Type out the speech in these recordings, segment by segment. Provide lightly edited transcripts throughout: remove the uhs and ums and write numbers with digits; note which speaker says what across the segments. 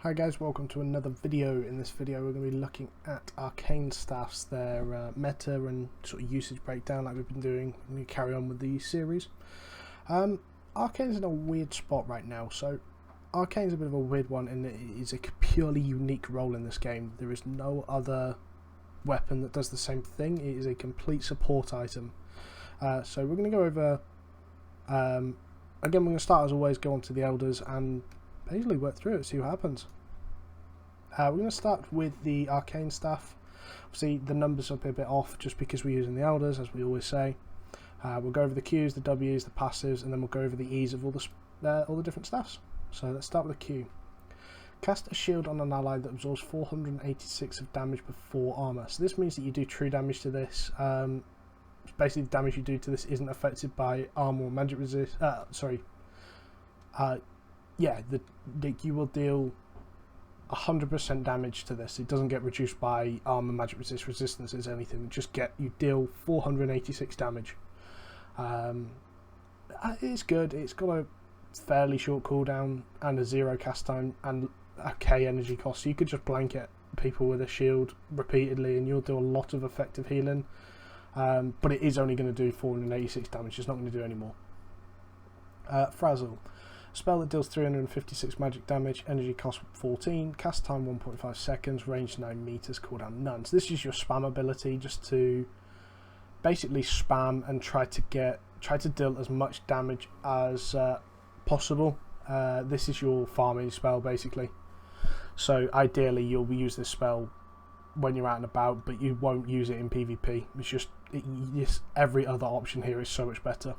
Speaker 1: Hi guys, welcome to another video. In this video we're going to be looking at Arcane staffs, their meta and sort of usage breakdown like we've been doing. We're going to carry on with the series. Arcane's in a weird spot right now, so Arcane's a bit of a weird one in that it is a purely unique role in this game. There is no other weapon that does the same thing. It is a complete support item. So we're going to go over, again we're going to start as always, go on to the Elders and basically work through it, see what happens. We're going to start with the Arcane staff. Obviously the numbers will be a bit off just because we're using the Elders, as we always say. We'll go over the Qs, the Ws, the passives, and then we'll go over the Es of all the different staffs. So let's start with the Q. Cast a shield on an ally that absorbs 486 of damage before armor. So this means that you do true damage to this. Basically the damage you do to this isn't affected by armor or magic resist. You will deal 100% damage to this. It doesn't get reduced by armor, magic resist, resistances, anything. You deal 486 damage. It's good. It's got a fairly short cooldown and a 0 cast time and a K energy cost. So you could just blanket people with a shield repeatedly and you'll do a lot of effective healing. But it is only going to do 486 damage. It's not going to do any more. Frazzle. Spell that deals 356 magic damage, energy cost 14, cast time 1.5 seconds, range 9 meters, cooldown none. So this is your spam ability, just to basically spam and try to deal as much damage as possible. This is your farming spell basically. So ideally you'll use this spell when you're out and about, but you won't use it in PvP. It's every other option here is so much better.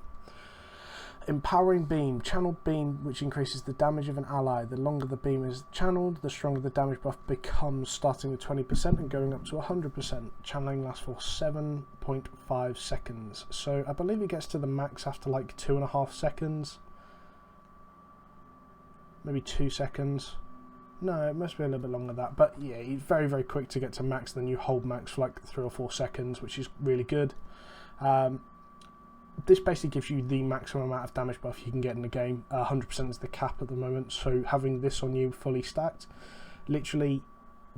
Speaker 1: Empowering Beam. Channeled Beam, which increases the damage of an ally. The longer the beam is channeled, the stronger the damage buff becomes, starting with 20% and going up to 100%. Channeling lasts for 7.5 seconds. So I believe it gets to the max after like 2.5 seconds. Maybe 2 seconds. No, it must be a little bit longer than that. But yeah, it's very, very quick to get to max. Then you hold max for like 3 or 4 seconds, which is really good. This basically gives you the maximum amount of damage buff you can get in the game. 100% is the cap at the moment, so having this on you fully stacked, literally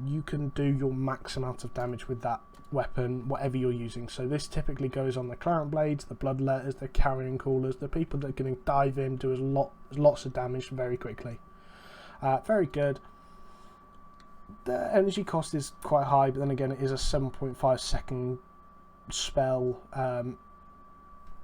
Speaker 1: you can do your max amount of damage with that weapon, whatever you're using. So this typically goes on the Clarent Blades, the Bloodletters, the Carrion Callers, the people that are going to dive in, do lots of damage very quickly. Very good. The energy cost is quite high, but then again it is a 7.5 second spell.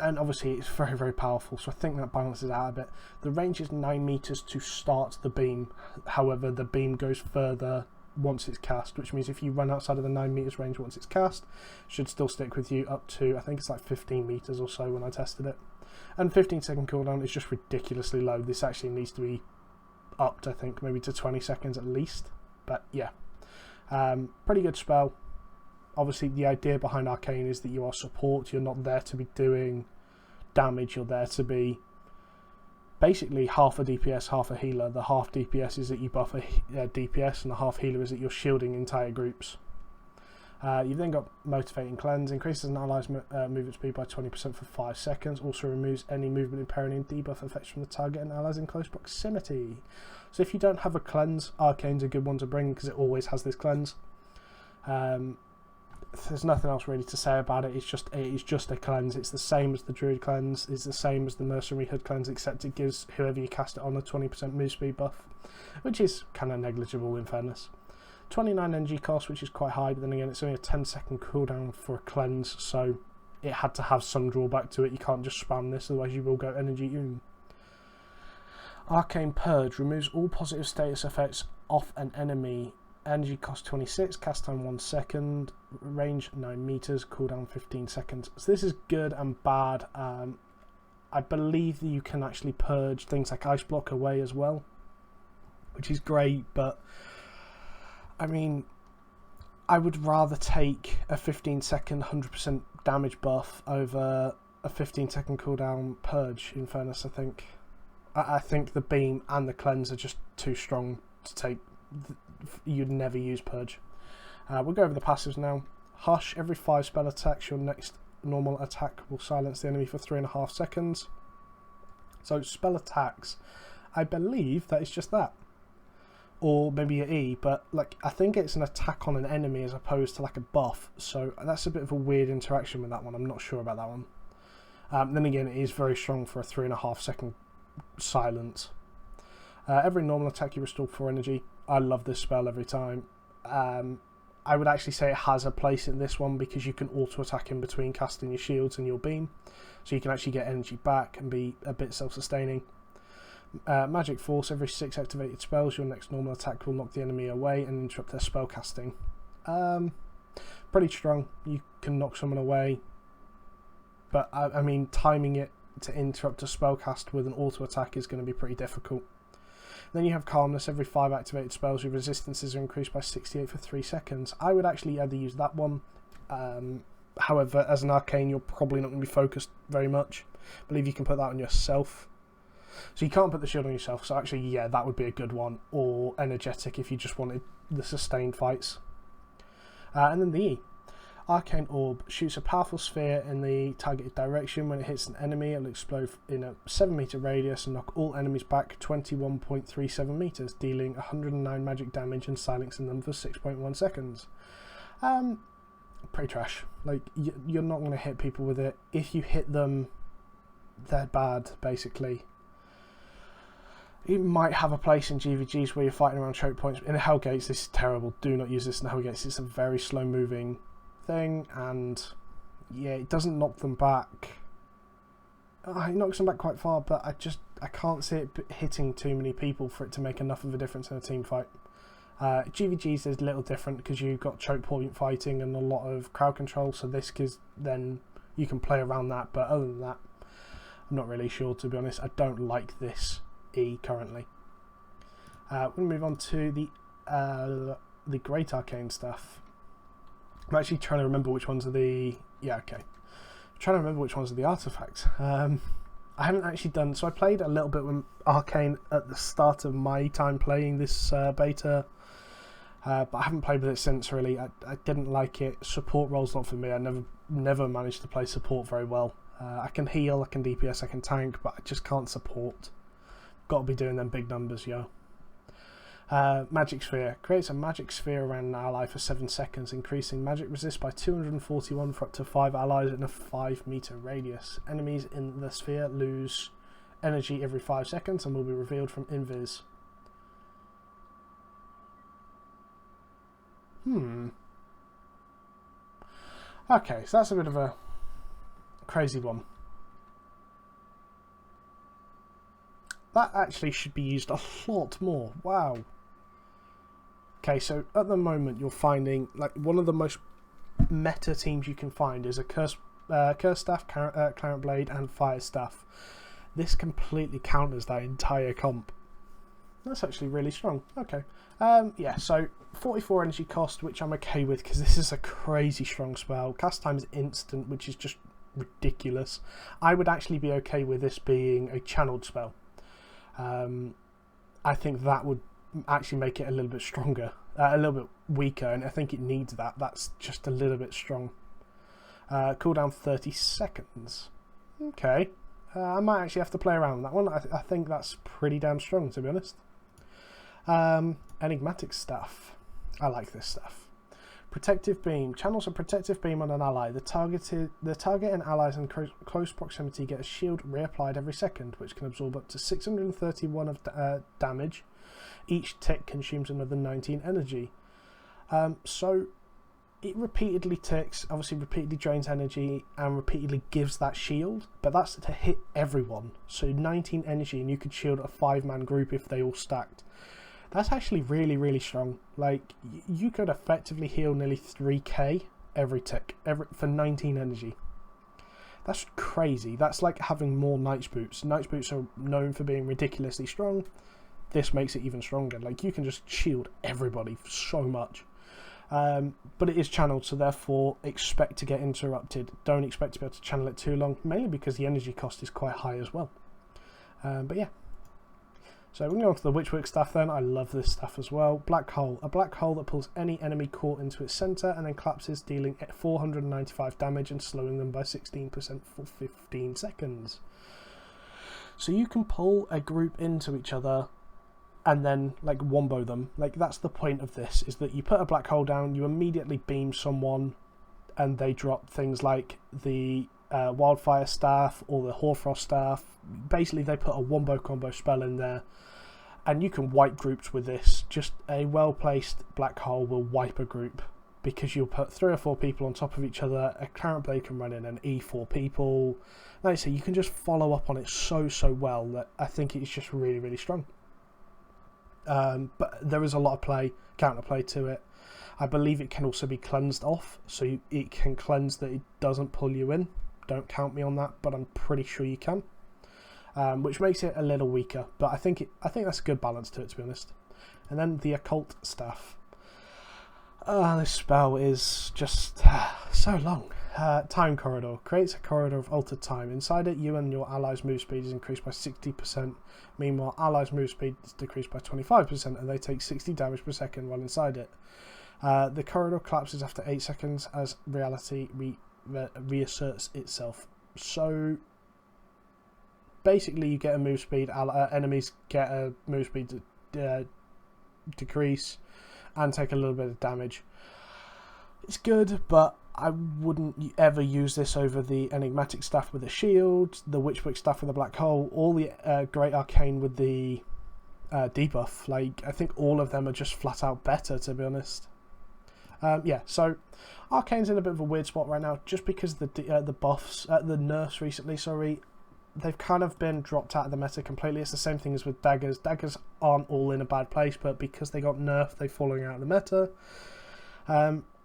Speaker 1: And obviously it's very, very powerful, so I think that balances out a bit. The range is 9 meters to start the beam. However, the beam goes further once it's cast, which means if you run outside of the 9 meters range once it's cast, it should still stick with you up to, I think it's like 15 meters or so when I tested it. And 15-second cooldown is just ridiculously low. This actually needs to be upped, I think, maybe to 20 seconds at least. But yeah, pretty good spell. Obviously, the idea behind Arcane is that you are support. You're not there to be doing damage. You're there to be basically half a DPS, half a healer. The half DPS is that you buff a DPS, and the half healer is that you're shielding entire groups. You've then got Motivating Cleanse. Increases an ally's movement speed by 20% for 5 seconds. Also removes any movement impairing and debuff effects from the target and allies in close proximity. So if you don't have a cleanse, Arcane's a good one to bring because it always has this cleanse. There's nothing else really to say about it. It is just a cleanse. It's the same as the Druid cleanse. It's the same as the Mercenary Hood cleanse, except it gives whoever you cast it on a 20% move speed buff, which is kind of negligible in fairness. 29 energy cost, which is quite high, but then again it's only a 10-second cooldown for a cleanse, so it had to have some drawback to it. You can't just spam this, otherwise you will go energy oom. Arcane Purge removes all positive status effects off an enemy. Energy cost 26, cast time 1 second, range 9 meters, cooldown 15 seconds. So this is good and bad. I believe that you can actually purge things like Ice Block away as well, which is great, but I mean, I would rather take a 15-second 100% damage buff over a 15-second cooldown purge, in fairness. I think the beam and the cleanse are just too strong to take. You'd never use purge. We'll go over the passives now. Hush. Every 5 spell attacks, your next normal attack will silence the enemy for 3.5 seconds. So spell attacks, I believe that is just that. or maybe an E, but like I think it's an attack on an enemy as opposed to like a buff, so that's a bit of a weird interaction with that one. I'm not sure about that one. Then again, it is very strong for a 3.5 second silence. Every normal attack you restore 4 energy. I love this spell every time. I would actually say it has a place in this one because you can auto attack in between casting your shields and your beam, so you can actually get energy back and be a bit self-sustaining. Magic Force, every 6 activated spells, your next normal attack will knock the enemy away and interrupt their spell casting. Pretty strong. You can knock someone away, but I mean, timing it to interrupt a spell cast with an auto attack is going to be pretty difficult. Then you have Calmness, every 5 activated spells, your resistances are increased by 68 for 3 seconds. I would actually either use that one. However, as an Arcane, you're probably not going to be focused very much. I believe you can put that on yourself. So you can't put the shield on yourself, so actually, yeah, that would be a good one. Or Energetic if you just wanted the sustained fights. And then the E. Arcane Orb shoots a powerful sphere in the targeted direction. When it hits an enemy, it will explode in a 7 meter radius and knock all enemies back 21.37 meters, dealing 109 magic damage and silencing them for 6.1 seconds. Pretty trash. Like, you're not going to hit people with it. If you hit them, they're bad, basically. It might have a place in GVGs where you're fighting around choke points. In Hellgates, this is terrible. Do not use this in Hellgates. It's a very slow moving thing, and yeah, it doesn't knock them back. It knocks them back quite far, but I can't see it hitting too many people for it to make enough of a difference in a team fight. GVGs is a little different because you've got choke point fighting and a lot of crowd control, so this is then you can play around that, but other than that, I'm not really sure, to be honest. I don't like this E currently. We'll move on to the Great Arcane stuff. I'm actually trying to remember which ones are the... Yeah, okay. I'm trying to remember which ones are the artifacts. I haven't actually done... So I played a little bit with Arcane at the start of my time playing this beta. But I haven't played with it since, really. I didn't like it. Support role's not for me. I never managed to play support very well. I can heal, I can DPS, I can tank, but I just can't support. Got to be doing them big numbers, yo. Magic Sphere. Creates a magic sphere around an ally for 7 seconds, increasing magic resist by 241 for up to 5 allies in a 5 meter radius. Enemies in the sphere lose energy every 5 seconds and will be revealed from invis. Okay, so that's a bit of a crazy one. That actually should be used a lot more. Wow. Okay, so at the moment you're finding, like, one of the most meta teams you can find is a Curse Staff, Clarent Blade and Fire Staff. This completely counters that entire comp. That's actually really strong. Okay. Yeah, so 44 energy cost, which I'm okay with because this is a crazy strong spell. Cast time is instant, which is just ridiculous. I would actually be okay with this being a channeled spell. I think that would actually make it a little bit stronger, a little bit weaker, and I think it needs that. That's just a little bit strong. Cooldown 30 seconds. Okay. I might actually have to play around with that one. I think that's pretty damn strong, to be honest. Enigmatic stuff. I like this stuff. Protective Beam. Channels a protective beam on an ally. The target and allies in close proximity get a shield reapplied every second, which can absorb up to 631 of damage. Each tick consumes another 19 energy. So it repeatedly ticks, obviously repeatedly drains energy, and repeatedly gives that shield, but that's to hit everyone. So 19 energy, and you could shield a 5-man group if they all stacked. That's actually really, really strong. Like, you could effectively heal nearly 3k every tick, for 19 energy. That's crazy. That's like having more Knight's Boots. Knight's Boots are known for being ridiculously strong. This makes it even stronger. Like, you can just shield everybody so much. But it is channeled, so therefore expect to get interrupted. Don't expect to be able to channel it too long, mainly because the energy cost is quite high as well. But yeah. So we're going to go on to the Witchwork stuff then. I love this stuff as well. Black Hole. A black hole that pulls any enemy caught into its centre and then collapses, dealing 495 damage and slowing them by 16% for 15 seconds. So you can pull a group into each other and then like wombo them. Like that's the point of this, is that you put a black hole down, you immediately beam someone, and they drop things like the wildfire staff or the hoarfrost staff. Basically they put a wombo combo spell in there, and you can wipe groups with this. Just a well placed black hole will wipe a group, because you'll put 3 or 4 people on top of each other. A Clarent Blade can run in and E4 people. Like I say, you can just follow up on it so well that I think it's just really strong. But there is a lot of counterplay to it. I believe it can also be cleansed off, so it can cleanse that it doesn't pull you in. Don't count me on that, but I'm pretty sure you can. Which makes it a little weaker, but I think that's a good balance to it, to be honest. And then the Occult staff. This spell is just so long. Time Corridor. Creates a corridor of altered time. Inside it, you and your allies' move speed is increased by 60%. Meanwhile, allies' move speed is decreased by 25%, and they take 60 damage per second while inside it. The corridor collapses after 8 seconds as reality reasserts itself. So basically, you get a move speed. Enemies get a move speed decrease and take a little bit of damage. It's good, but I wouldn't ever use this over the Enigmatic staff with a shield, the Witchbook staff with a black hole, or the Great Arcane with the debuff. Like, I think all of them are just flat out better, to be honest. Yeah, so Arcane's in a bit of a weird spot right now, just because the buffs, the nerfs recently, sorry, they've kind of been dropped out of the meta completely. It's the same thing as with daggers. Daggers aren't all in a bad place, but because they got nerfed, they're falling out of the meta.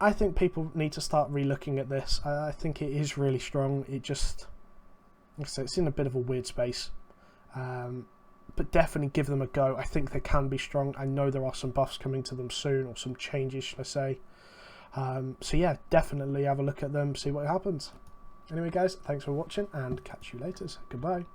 Speaker 1: I think people need to start re-looking at this. I think it is really strong. It just, like I say, it's in a bit of a weird space. But definitely give them a go. I think they can be strong. I know there are some buffs coming to them soon, or some changes, should I say. So yeah, definitely have a look at them, see what happens. Anyway guys, thanks for watching, and catch you later. Goodbye.